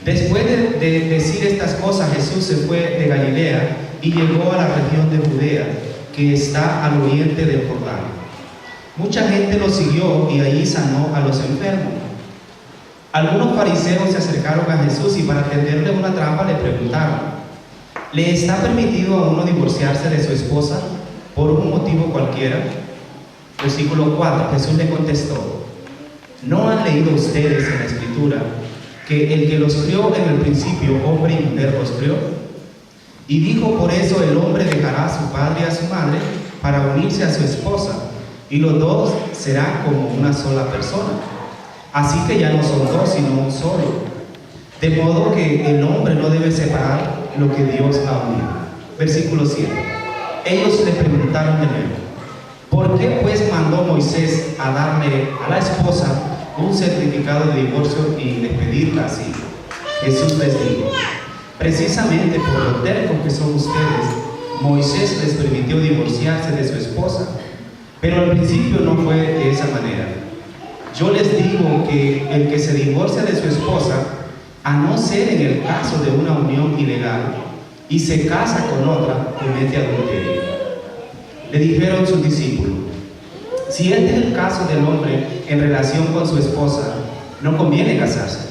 Después de decir estas cosas, Jesús se fue de Galilea y llegó a la región de Judea, que está al oriente del Jordán. Mucha gente lo siguió y allí sanó a los enfermos. Algunos fariseos se acercaron a Jesús y para tenderle una trampa le preguntaron: ¿le está permitido a uno divorciarse de su esposa por un motivo cualquiera? Versículo 4, Jesús le contestó: ¿no han leído ustedes en la Escritura que el que los crió en el principio, hombre y mujer los crió? Y dijo: por eso el hombre dejará a su padre y a su madre para unirse a su esposa, y los dos serán como una sola persona. Así que ya no son dos, sino un solo. De modo que el hombre no debe separar lo que Dios ha unido. Versículo 7. Ellos le preguntaron de nuevo: ¿por qué pues mandó Moisés a darle a la esposa un certificado de divorcio y despedirla así? Jesús les dijo: precisamente por lo tercos que son ustedes, Moisés les permitió divorciarse de su esposa, pero al principio no fue de esa manera. Yo les digo que el que se divorcia de su esposa, a no ser en el caso de una unión ilegal, y se casa con otra, comete adulterio. Le dijeron sus discípulos: si este es el caso del hombre en relación con su esposa, no conviene casarse.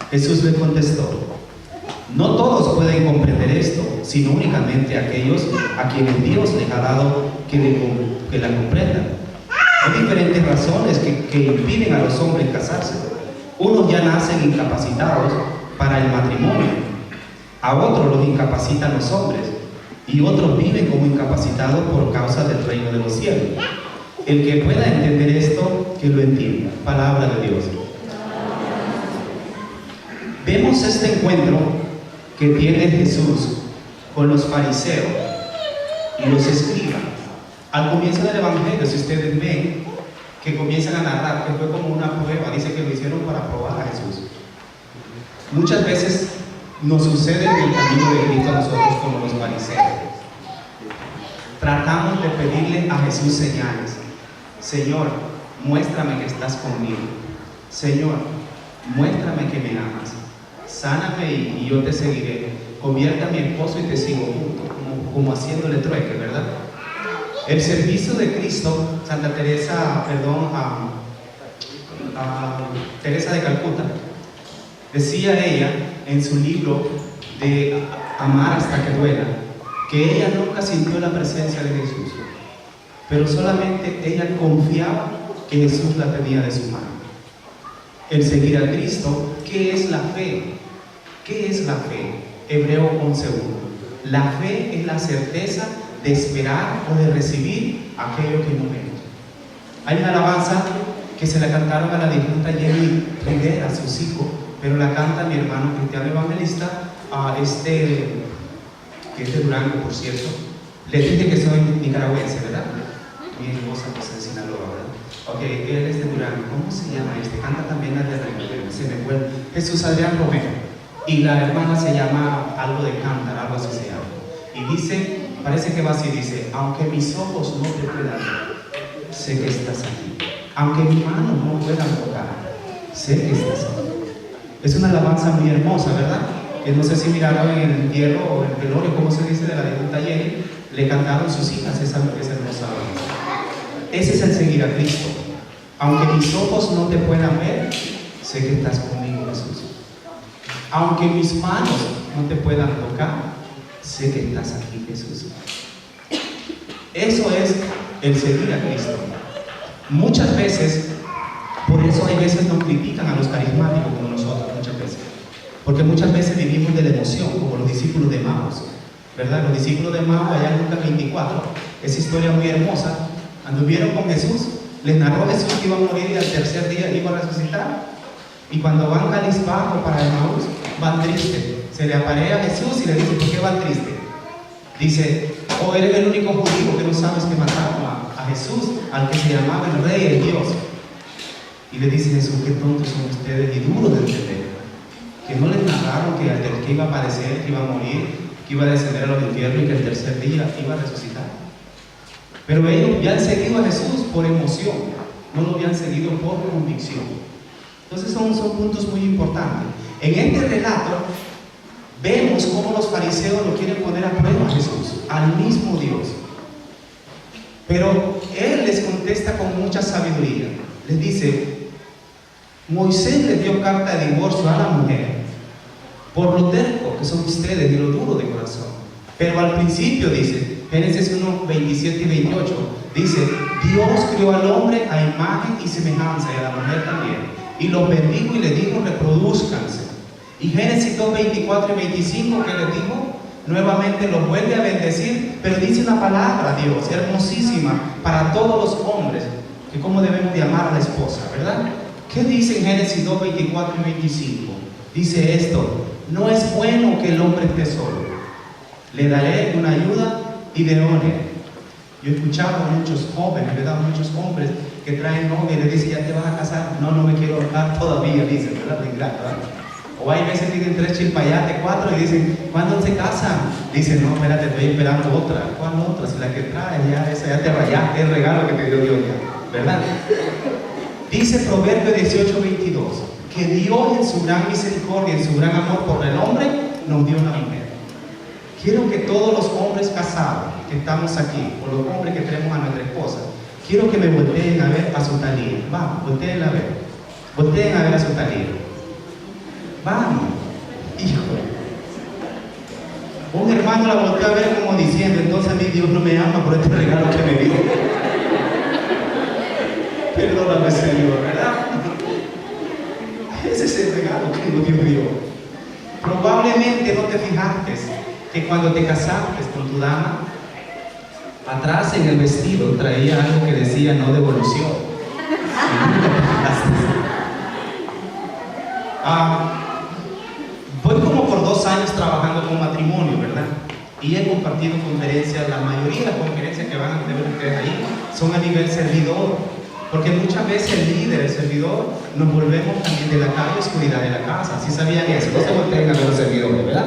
Jesús le contestó: no todos pueden comprender esto, sino únicamente aquellos a quienes Dios les ha dado que la comprendan. Hay diferentes razones que impiden a los hombres casarse. Unos ya nacen incapacitados para el matrimonio, a otros los incapacitan los hombres, y otros viven como incapacitados por causa del reino de los cielos. El que pueda entender esto, que lo entienda. Palabra de Dios. Vemos este encuentro que tiene Jesús con los fariseos y los escribas. Al comienzo del Evangelio, si ustedes ven, que comienzan a narrar que fue como una prueba, dice que lo hicieron para probar a Jesús. Muchas veces nos sucede en el camino de Cristo a nosotros como los fariseos. Tratamos de pedirle a Jesús señales. Señor, muéstrame que estás conmigo. Señor, muéstrame que me amas. Sáname y yo te seguiré. Convierte a mi esposo y te sigo junto, como haciéndole trueque, ¿verdad? El servicio de Cristo, Santa Teresa, Teresa de Calcuta, decía ella en su libro de Amar hasta que duela, que ella nunca sintió la presencia de Jesús, pero solamente ella confiaba que Jesús la tenía de su mano. El seguir a Cristo, ¿qué es la fe? ¿Qué es la fe? Hebreo 11:1. La fe es la certeza de esperar o de recibir aquello que no vemos. Hay una alabanza que se la cantaron a la difunta Jenny Rivera, a sus hijos, pero la canta mi hermano cristiano evangelista, que es de Durango, por cierto. Les dije que soy nicaragüense, ¿verdad? Mi esposa pues es de Sinaloa, ¿verdad? Ok, él es de Durango. ¿Cómo se llama este? Canta también la de Rivera, se me fue. Jesús Adrián Romero. Y la hermana se llama algo de Cántaro, algo así se llama. Y dice, parece que va así, dice: aunque mis ojos no te puedan ver, sé que estás aquí. Aunque mis manos no puedan tocar, sé que estás aquí. Es una alabanza muy hermosa, ¿verdad? Que no sé si miraron en el entierro o en el velorio, como se dice, de la difunta Jenny, le cantaron sus hijas esa hermosa alabanza. Ese es el seguir a Cristo. Aunque mis ojos no te puedan ver, sé que estás conmigo, Jesús. Aunque mis manos no te puedan tocar, sé que estás aquí, Jesús. Eso es el seguir a Cristo. Muchas veces, por eso hay veces nos critican a los carismáticos como nosotros, muchas veces. Porque muchas veces vivimos de la emoción, como los discípulos de Maús, ¿verdad? Los discípulos de Maús, allá en Lucas 24, esa historia muy hermosa, anduvieron con Jesús, les narró Jesús que iba a morir y al tercer día iba a resucitar. Y cuando van cabizbajo para Maús, van tristes. Se le aparece a Jesús y le dice: ¿por qué van tristes? Dice: oh, eres el único judío que no sabes que mataron a Jesús, al que se llamaba el Rey, el Dios. Y le dice Jesús: qué tontos son ustedes y duros de entender. Que no les narraron que iba a aparecer, que iba a morir, que iba a descender a los infiernos y que el tercer día iba a resucitar. Pero ellos ya han seguido a Jesús por emoción, no lo habían seguido por convicción. Entonces son puntos muy importantes. En este relato vemos cómo los fariseos lo quieren poner a prueba a Jesús, al mismo Dios. Pero Él les contesta con mucha sabiduría. Les dice: Moisés les dio carta de divorcio a la mujer por lo terco que son ustedes y lo duro de corazón. Pero al principio dice, Génesis 1, 27 y 28, dice: Dios creó al hombre a imagen y semejanza, y a la mujer también, y los bendijo y le dijo: reproduzcanse. Y Génesis 2, 24 y 25, ¿qué les dijo? Nuevamente los vuelve a bendecir, pero dice una palabra, Dios, hermosísima para todos los hombres, que cómo debemos de amar a la esposa, ¿verdad? ¿Qué dice en Génesis 2, 24 y 25? Dice esto: no es bueno que el hombre esté solo, le daré una ayuda idónea. Yo he escuchado a muchos jóvenes, ¿verdad? Muchos hombres que traen novia y le dicen: ¿ya te vas a casar? No, no me quiero casar todavía, dicen, ¿verdad? ¿verdad? O hay veces que tienen 3 chilpayates, 4 y dicen: ¿cuándo se casan? Dicen: no, espérate, estoy esperando otra. ¿Cuál otra? Si la que traes ya, esa ya te rayaste, el regalo que te dio Dios ya, ¿verdad? Dice Proverbio 18, 22, que Dios en su gran misericordia, en su gran amor por el hombre, nos dio una mujer. Quiero que todos los hombres casados que estamos aquí, o los hombres que tenemos a nuestra esposa, quiero que me volteen a ver a su talía. Vamos, volteen a ver. Volteen a ver a su talía. Vamos, hijo. Un hermano la volteó a ver como diciendo: entonces a mí Dios no me ama por este regalo que me dio. Perdóname, Señor, ¿verdad? Ese es el regalo que Dios dio. Probablemente no te fijaste que cuando te casaste con tu dama, atrás en el vestido traía algo que decía no devolución. Voy como por 2 años trabajando con matrimonio, ¿verdad? Y he compartido conferencias. La mayoría de las conferencias que van a tener ustedes ahí son a nivel servidor, porque muchas veces el líder, el servidor, nos volvemos también de la calle y oscuridad de la casa. ¿Sí sabían eso? No se volteen a ver los servidores, ¿verdad?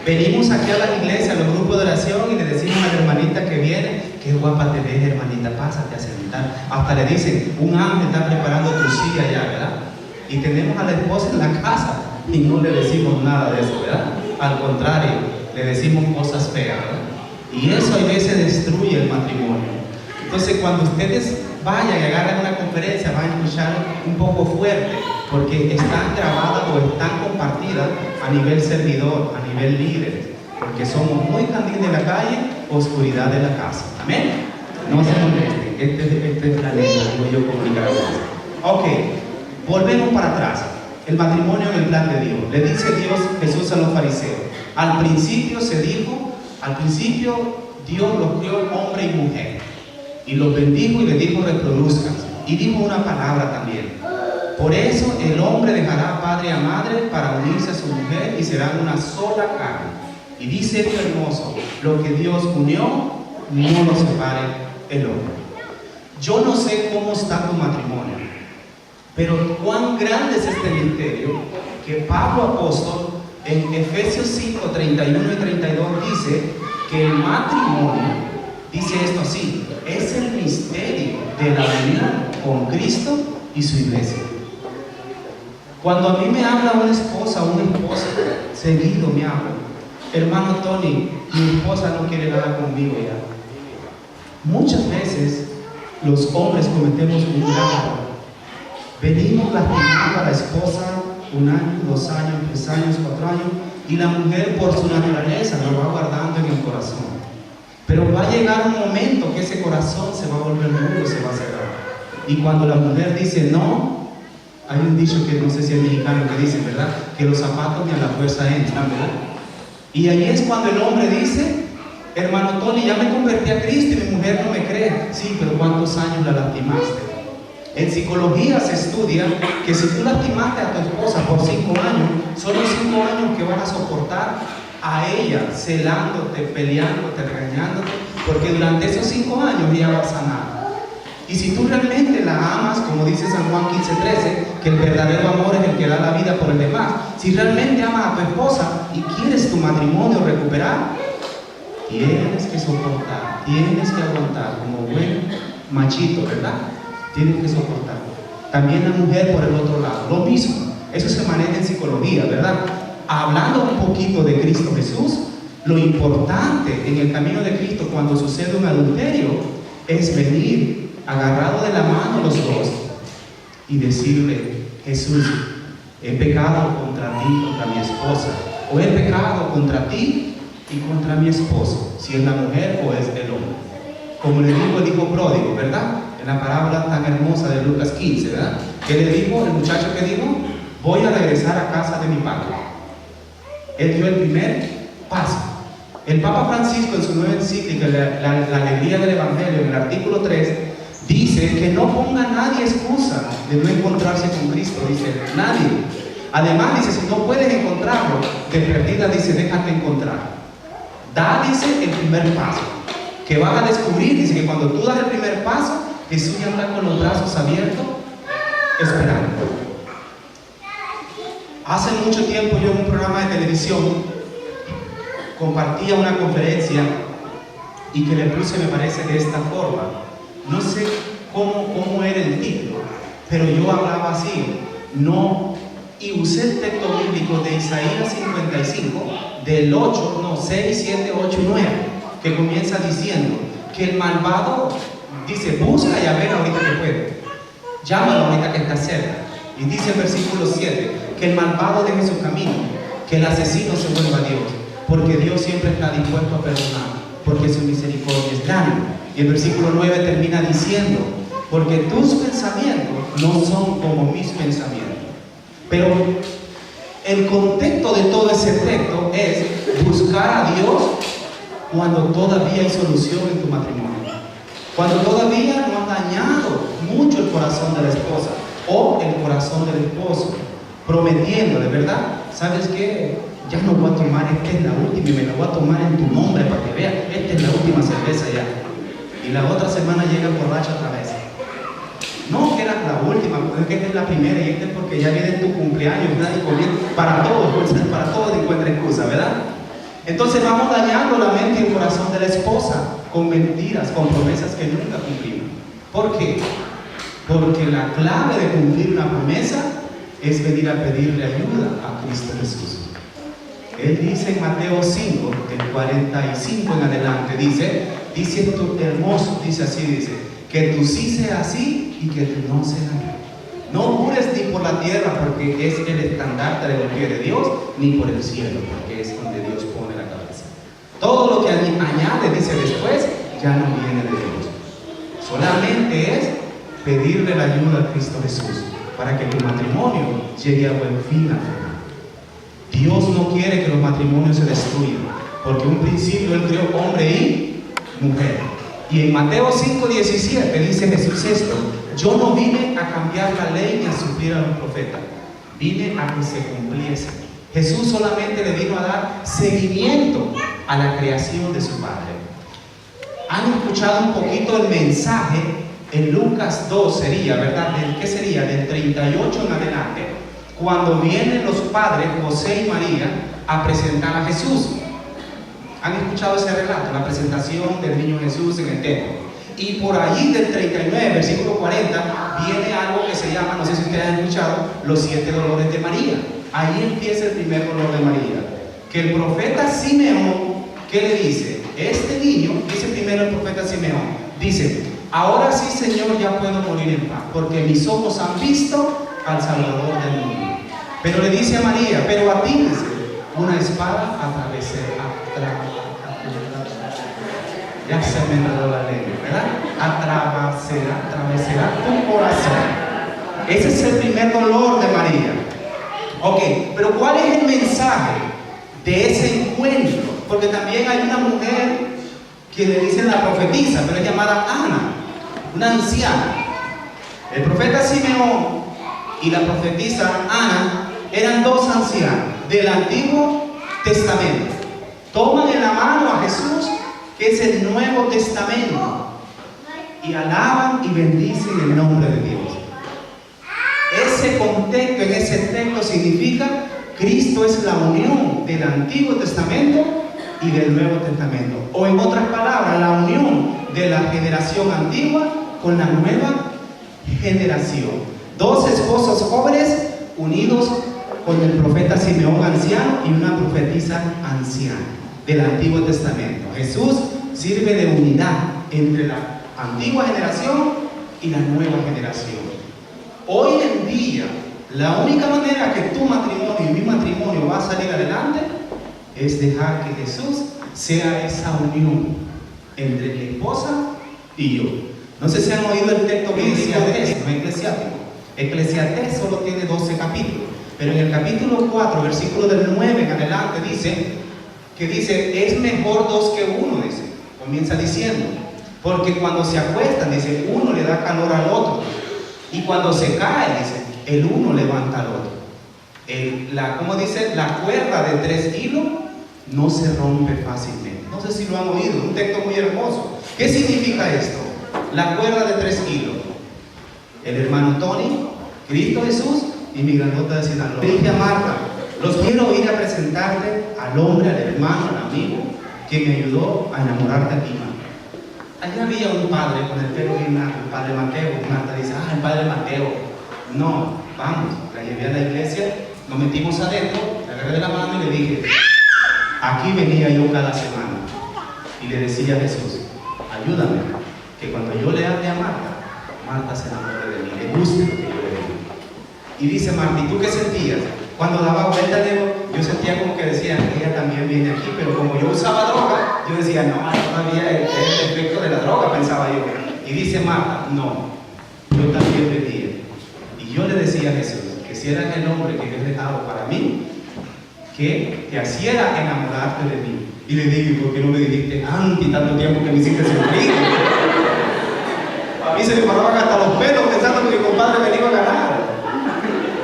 Venimos aquí a la iglesia, a los grupos de oración, y le decimos a la hermanita que viene: qué guapa te ves, hermanita, pásate a sentar. Hasta le dicen: un ángel está preparando tu silla ya, ¿verdad? Y tenemos a la esposa en la casa y no le decimos nada de eso, ¿verdad? Al contrario, le decimos cosas feas, ¿verdad? Y eso a veces destruye el matrimonio. Entonces, cuando ustedes vayan y agarren una conferencia, van a escuchar un poco fuerte, porque están grabadas o están compartidas a nivel servidor, a nivel líder, porque somos muy candil de la calle, oscuridad de la casa. ¿Amén? No se molesten, este es la ley, digo yo, comunicar. Ok, volvemos para atrás. El matrimonio en el plan de Dios. Le dice Dios, Jesús a los fariseos: al principio Dios los creó hombre y mujer, y los bendijo y les dijo: reproduzcanse. Y dijo una palabra también: por eso el hombre dejará a padre y a madre para unirse a su mujer, y serán una sola carne. Y dice esto hermoso: lo que Dios unió, no lo separe el hombre. Yo no sé cómo está tu matrimonio, pero cuán grande es este misterio que Pablo apóstol en Efesios 5, 31 y 32 dice que el matrimonio, dice esto así: es el misterio de la unión con Cristo y su iglesia. Cuando a mí me habla una esposa o un esposo, seguido me habla: hermano Tony, mi esposa no quiere nada conmigo ya. Muchas veces los hombres cometemos un gran error. Venimos lastimando a la esposa 1 año, 2 años, 3 años, 4 años, y la mujer por su naturaleza lo va guardando en el corazón. Pero va a llegar un momento que ese corazón se va a volver duro, se va a cerrar. Y cuando la mujer dice no, hay un dicho que no sé si es mexicano que dice, ¿verdad? Que los zapatos ni a la fuerza entran, ¿verdad? Y ahí es cuando el hombre dice: hermano Tony, ya me convertí a Cristo y mi mujer no me cree. Sí, pero ¿cuántos años la lastimaste? En psicología se estudia que si tú lastimaste a tu esposa por 5 años, son los 5 años que vas a soportar a ella, celándote, peleándote, regañándote, porque durante esos 5 años ella va a sanar. Y si tú realmente la amas, como dice San Juan 15:13, que el verdadero amor es el que da la vida por el demás, si realmente amas a tu esposa y quieres tu matrimonio recuperar, tienes que soportar, tienes que aguantar como buen machito, ¿verdad? Tienes que soportar. También la mujer por el otro lado, lo mismo. Eso se maneja en psicología, ¿verdad? Hablando un poquito de Cristo Jesús, lo importante en el camino de Cristo cuando sucede un adulterio es venir agarrado de la mano los dos y decirle: Jesús, he pecado contra ti, contra mi esposa, o he pecado contra ti y contra mi esposo, si es la mujer o es el hombre. Como le dijo el hijo pródigo, ¿verdad? En la parábola tan hermosa de Lucas 15, ¿verdad? ¿Qué le dijo el muchacho que dijo? Voy a regresar a casa de mi padre. Él dio el primer paso. El Papa Francisco en su nueva encíclica, la alegría del Evangelio, en el artículo 3, dice que no ponga nadie excusa de no encontrarse con Cristo, dice, nadie. Además dice, si no puedes encontrarlo, de perdida dice, déjate encontrar. Da, dice, el primer paso, que vas a descubrir, dice que cuando tú das el primer paso, Jesús ya está con los brazos abiertos, esperando. Hace mucho tiempo yo en un programa de televisión compartía una conferencia y que le puse, me parece, de esta forma. No sé cómo era el título, pero yo hablaba así, y usé el texto bíblico de Isaías 55, del 6, 7, 8 y 9, que comienza diciendo que el malvado dice, busca y a ver ahorita que puede, llámalo ahorita que está cerca. Y dice el versículo 7, que el malvado deje su camino, que el asesino se vuelva a Dios, porque Dios siempre está dispuesto a perdonar, porque su misericordia es grande. Y el versículo 9 termina diciendo, porque tus pensamientos no son como mis pensamientos. Pero el contexto de todo ese texto es buscar a Dios cuando todavía hay solución en tu matrimonio, cuando todavía no ha dañado mucho el corazón de la esposa o el corazón del esposo, prometiéndole, ¿verdad? ¿Sabes qué? Ya no voy a tomar, esta es la última y me la voy a tomar en tu nombre para que veas, esta es la última cerveza ya. Y la otra semana llega borracha otra vez. No, que era la última, es que esta es la primera y esta es porque ya viene tu cumpleaños, ¿verdad? Y comienza, para todo encuentra excusa, ¿verdad? Entonces vamos dañando la mente y el corazón de la esposa con mentiras, con promesas que nunca cumplimos. ¿Por qué? Porque la clave de cumplir una promesa es venir a pedirle ayuda a Cristo Jesús. Él dice en Mateo 5, del 45 en adelante, dice esto hermoso, dice así, dice, que tu sí sea así y que tu no sea no. No jures ni por la tierra, porque es el estandarte de los pies de Dios, ni por el cielo, porque es donde Dios pone la cabeza. Todo lo que añade, dice después, ya no viene de Dios. Solamente es pedirle la ayuda a Cristo Jesús, para que tu matrimonio llegue a buen fin al final. Dios no quiere que los matrimonios se destruyan, porque en un principio Él creó hombre y mujer. Y en Mateo 5:17 dice Jesús esto: yo no vine a cambiar la ley ni a suplir a los profetas, vine a que se cumpliese. Jesús solamente le vino a dar seguimiento a la creación de su Padre. ¿Han escuchado un poquito el mensaje en Lucas 2? Sería, ¿verdad? ¿Qué sería? Del 38 en adelante, cuando vienen los padres José y María a presentar a Jesús. ¿Han escuchado ese relato? La presentación del niño Jesús en el templo. Y por allí del 39, versículo 40, viene algo que se llama, no sé si ustedes han escuchado, los 7 dolores de María. Ahí empieza el primer dolor de María. Que el profeta Simeón, ¿qué le dice? Este niño, dice primero el profeta Simeón, dice, ahora sí, Señor, ya puedo morir en paz, porque mis ojos han visto al Salvador del mundo. Pero le dice a María, pero a ti, dice, una espada atravesará. Ya se me enredó la lengua, ¿verdad? Atravesará tu corazón. Ese es el primer dolor de María. Ok, pero ¿cuál es el mensaje de ese encuentro? Porque también hay una mujer que le dicen la profetisa, pero es llamada Ana, una anciana. El profeta Simeón y la profetisa Ana eran dos ancianos del Antiguo Testamento. Toman en la mano a Jesús, que es el Nuevo Testamento, y alaban y bendicen el nombre de Dios. Ese contexto en ese texto significa Cristo es la unión del Antiguo Testamento y del Nuevo Testamento, o en otras palabras, la unión de la generación antigua con la nueva generación. Dos esposos jóvenes unidos con el profeta Simeón anciano y una profetisa anciana del Antiguo Testamento. Jesús sirve de unidad entre la antigua generación y la nueva generación. Hoy en día, la única manera que tu matrimonio y mi matrimonio va a salir adelante es dejar que Jesús sea esa unión entre mi esposa y yo. No sé si han oído el texto bíblico de esto, Eclesiástico. Eclesiastés solo tiene 12 capítulos, pero en el capítulo 4, versículo del 9 en adelante dice, es mejor dos que uno, dice. Comienza diciendo, porque cuando se acuestan, dice, uno le da calor al otro, y cuando se cae, dice, el uno levanta al otro. ¿Cómo dice? La cuerda de 3 hilos no se rompe fácilmente. No sé si lo han oído, un texto muy hermoso. ¿Qué significa esto? La cuerda de 3 hilos. El hermano Tony, Cristo Jesús y mi grandota de Sinaloa. Le dije a Marta, los quiero ir a presentarte al hombre, al hermano, al amigo que me ayudó a enamorarte a ti, Marta. Allá había un padre con el pelo bien largo, el padre Mateo. Marta dice, el padre Mateo. No, vamos, la llevé a la iglesia, nos metimos adentro, la agarré de la mano y le dije, aquí venía yo cada semana. Y le decía a Jesús, ayúdame, que cuando yo le hable a Marta se enamore de mí, le guste lo que yo le digo. Y dice Marta, ¿y tú qué sentías? Cuando daba vuelta, yo sentía como que decía, ella también viene aquí, pero como yo usaba droga, yo decía, no, todavía es el efecto de la droga, pensaba yo. Y dice Marta, no, yo también venía. Y yo le decía a Jesús, que si eras el hombre que he dejado para mí, que te hiciera enamorarte de mí. Y le digo, ¿por qué no me dijiste antes tanto tiempo que me hiciste sufrir? A mí se me paraban hasta los pelos pensando que mi compadre me iba a ganar.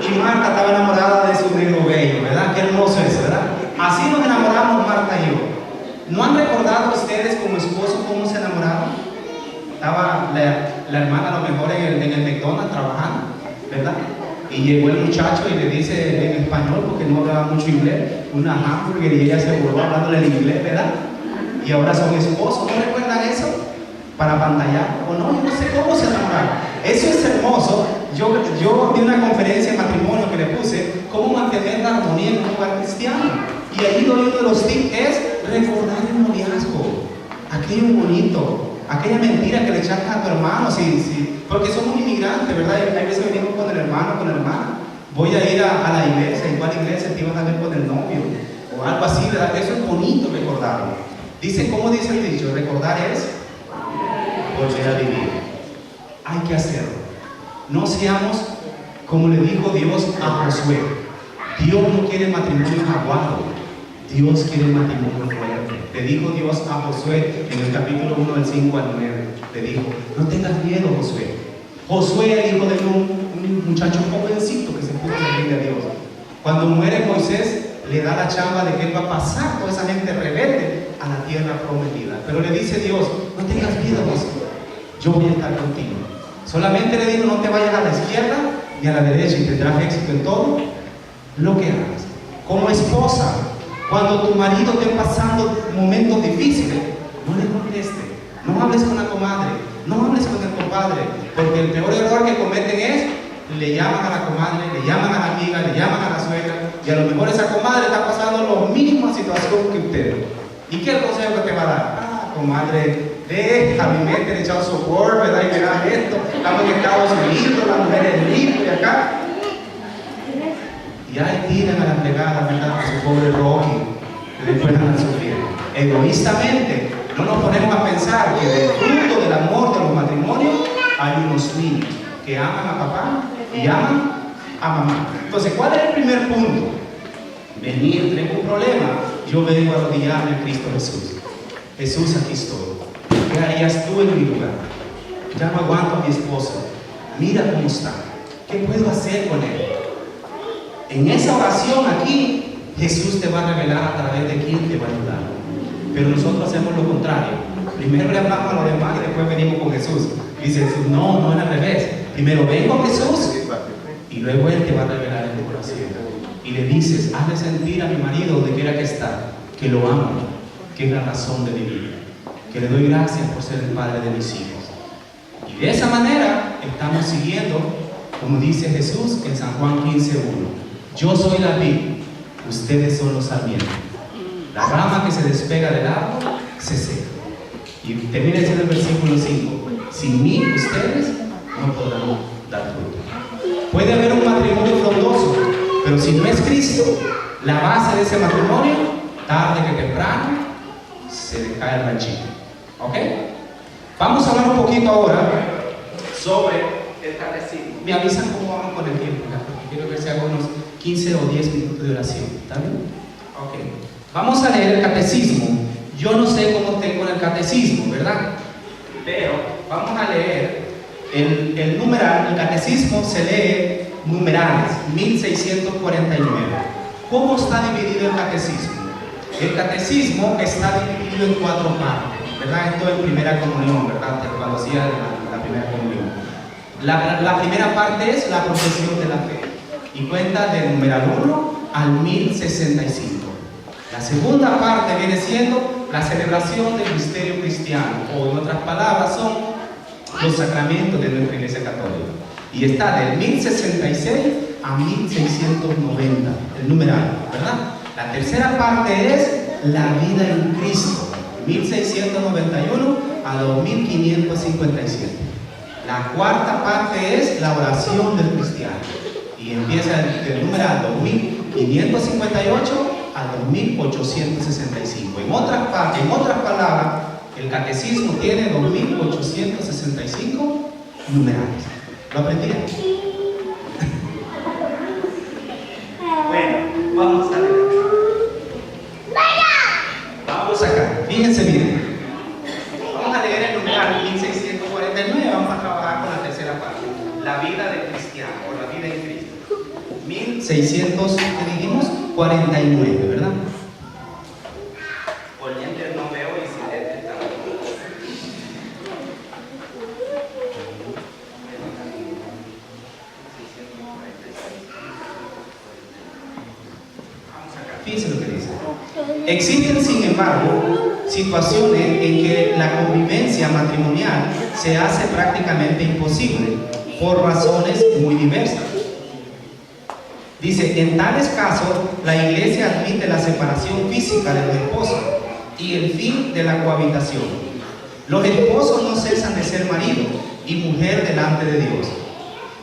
Y Marta estaba enamorada de su negro bello, ¿verdad? Qué hermoso es, ¿verdad? Así nos enamoramos Marta y yo. ¿No han recordado ustedes como esposos cómo se enamoraron? Estaba la hermana a lo mejor en el McDonald's trabajando, ¿verdad? Y llegó el muchacho y le dice en español, porque no hablaba mucho inglés, una hamburger, y ella se volvió hablándole en inglés, ¿verdad? Y ahora son esposos, ¿no recuerdan eso? Para pantallar, o no, yo no sé cómo se enamoraron. Eso es hermoso. Yo di una conferencia de matrimonio que le puse, cómo mantener la armonía en un hogar cristiano. Y ahí uno de los tips es recordar el noviazgo, aquello bonito, aquella mentira que le echaste a tu hermano, porque somos inmigrantes, ¿verdad? Y a veces venimos con el hermano, con la hermana. Voy a ir a la iglesia, ¿en cuál iglesia te ibas a ver con el novio? O algo así, ¿verdad? Eso es bonito recordarlo. ¿Cómo dice el dicho? Recordar es volver a vivir. Hay que hacerlo. No seamos como le dijo Dios a Josué. Dios no quiere matrimonio aguado, Dios quiere matrimonio fuerte. Le dijo Dios a Josué en el capítulo 1 del 5 al 9. Le dijo, no tengas miedo, Josué. Josué, el hijo de un muchacho jovencito que se puso a servir a Dios. Cuando muere Moisés, le da la chamba de que él va a pasar toda esa gente rebelde a la tierra prometida. Pero le dice Dios, no tengas miedo, Josué, yo voy a estar contigo. Solamente le digo, no te vayas a la izquierda ni a la derecha y tendrás éxito en todo lo que hagas. Como esposa, cuando tu marido esté pasando momentos difíciles, no le contestes, no hables con la comadre, no hables con el compadre, porque el peor error que cometen es, le llaman a la comadre, le llaman a la amiga, le llaman a la suegra, y a lo mejor esa comadre está pasando la misma situación que usted. ¿Y qué es el consejo que te va a dar? Comadre, déjame meter echado socorro, ¿verdad? Y verás esto, estamos en Estados Unidos, las mujeres libres y acá. Y ahí tiran a la plegada, ¿verdad? A su pobre Rocky, que después andan sufriendo. Egoístamente, no nos ponemos a pensar que del fruto del amor de los matrimonios hay unos niños que aman a papá y aman a mamá. Entonces, ¿cuál es el primer punto? Venir, tengo un problema, yo vengo a arrodillarme en Cristo Jesús. Jesús, aquí estoy. ¿Qué harías tú en mi lugar? Ya no aguanto a mi esposo. Mira cómo está. ¿Qué puedo hacer con él? En esa oración aquí, Jesús te va a revelar a través de quién te va a ayudar. Pero nosotros hacemos lo contrario. Primero le hablamos a los demás y después venimos con Jesús. Dice Jesús, no es al revés. Primero ven con Jesús y luego Él te va a revelar en tu corazón. Y le dices, hazle sentir a mi marido donde quiera que está, que lo amo, que es la razón de mi vida, que le doy gracias por ser el padre de mis hijos. Y de esa manera estamos siguiendo como dice Jesús en San Juan 15:1. Yo soy la vid, ustedes son los sarmientos. La rama que se despega del árbol se seca. Y termina diciendo el versículo 5. Sin mí ustedes no podrán dar fruto. Puede haber un matrimonio frondoso, pero si no es Cristo la base de ese matrimonio, tarde que temprano se le cae el ranchito. ¿Ok? Vamos a hablar un poquito ahora sobre el catecismo. Me avisan cómo vamos con el tiempo, ¿verdad? Porque quiero ver si hago unos 15 o 10 minutos de oración. ¿Está bien? Ok. Vamos a leer el catecismo. Yo no sé cómo tengo en el catecismo, ¿verdad? Pero vamos a leer el numeral. El catecismo se lee numerales, 1649. ¿Cómo está dividido el catecismo? El catecismo está dividido en 4 partes, ¿verdad? Esto es primera comunión, ¿verdad? Cuando hacía la primera comunión. La primera parte es la profesión de la fe y cuenta del numeral 1 al 1065. La segunda parte viene siendo la celebración del misterio cristiano, o en otras palabras son los sacramentos de nuestra Iglesia Católica. Y está del 1066 a 1690, el numeral, ¿verdad? La tercera parte es la vida en Cristo, 1691 a 2557. La cuarta parte es la oración del cristiano y empieza del numeral 2558 a 2865. En otras palabras, el catecismo tiene 2865 numerales. ¿Lo aprendieron? Bueno, vamos a ver. Vamos acá, fíjense bien. Vamos a leer el numeral 1649. Vamos a trabajar con la tercera parte, la vida del cristiano o la vida en Cristo. 1649, ¿verdad? Por lentes no veo y si lentes tampoco. Vamos acá, fíjense lo que dice. Existen, sin embargo, situaciones en que la convivencia matrimonial se hace prácticamente imposible por razones muy diversas. Dice, en tales casos, la Iglesia admite la separación física de los esposos y el fin de la cohabitación. Los esposos no cesan de ser marido y mujer delante de Dios,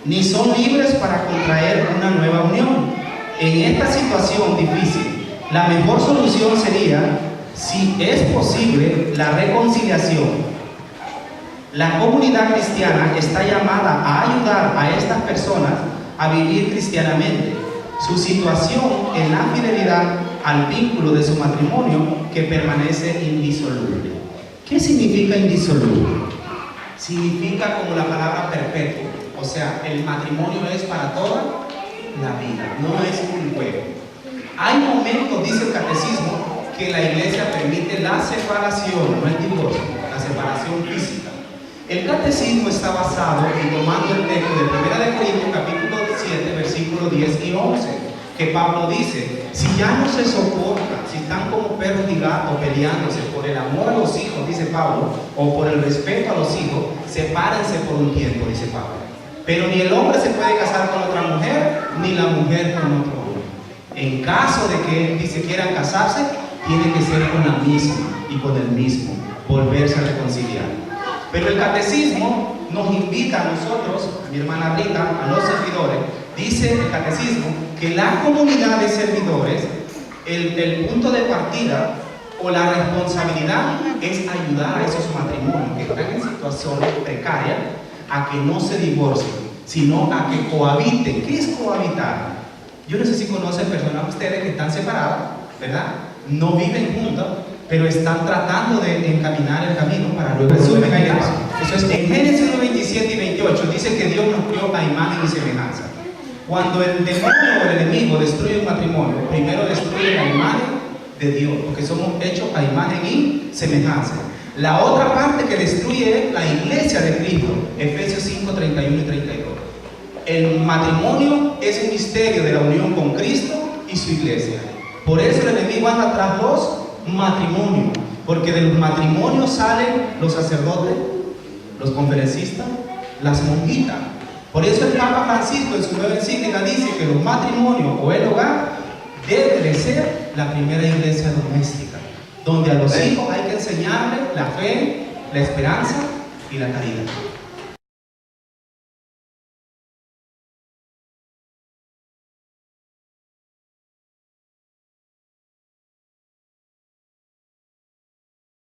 ni son libres para contraer una nueva unión. En esta situación difícil, la mejor solución sería, si es posible, la reconciliación. La comunidad cristiana está llamada a ayudar a estas personas a vivir cristianamente su situación en la fidelidad al vínculo de su matrimonio que permanece indisoluble. ¿Qué significa indisoluble? Significa como la palabra perpetuo, o sea, el matrimonio es para toda la vida, no es un juego. Hay momentos, dice el catecismo, que la Iglesia permite la separación, no el divorcio, la separación física. El catecismo está basado en tomando el texto de 1 Corintios capítulo 7, versículos 10 y 11, que Pablo dice, si ya no se soportan, si están como perros y gatos peleándose por el amor a los hijos, dice Pablo, o por el respeto a los hijos, sepárense por un tiempo, dice Pablo. Pero ni el hombre se puede casar con otra mujer, ni la mujer con otro hombre. En caso de que él dice quieran casarse, tiene que ser con la misma y con el mismo, volverse a reconciliar. Pero el catecismo nos invita a nosotros, a mi hermana Rita, a los servidores, dice el catecismo que la comunidad de servidores, el punto de partida o la responsabilidad es ayudar a esos matrimonios que están en situaciones precarias a que no se divorcien, sino a que cohabiten. ¿Qué es cohabitar? Yo no sé si conocen personas ustedes que están separadas, ¿verdad? No viven juntas, pero están tratando de encaminar el camino para luego resumen ahí demás. Eso es en Génesis 1:27 y 28 dice que Dios nos creó a imagen y semejanza. Cuando el demonio o el enemigo destruye un matrimonio, primero destruye la imagen de Dios, porque somos hechos a imagen y semejanza. La otra parte que destruye es la iglesia de Cristo, Efesios 5, 31 y 32. El matrimonio es un misterio de la unión con Cristo y su iglesia. Por eso el enemigo anda tras los matrimonios, porque de los matrimonios salen los sacerdotes, los conferencistas, las monjitas. Por eso el Papa Francisco en su nueva encíclica dice que los matrimonios o el hogar debe de ser la primera iglesia doméstica, donde a los hijos hay que enseñarles la fe, la esperanza y la caridad.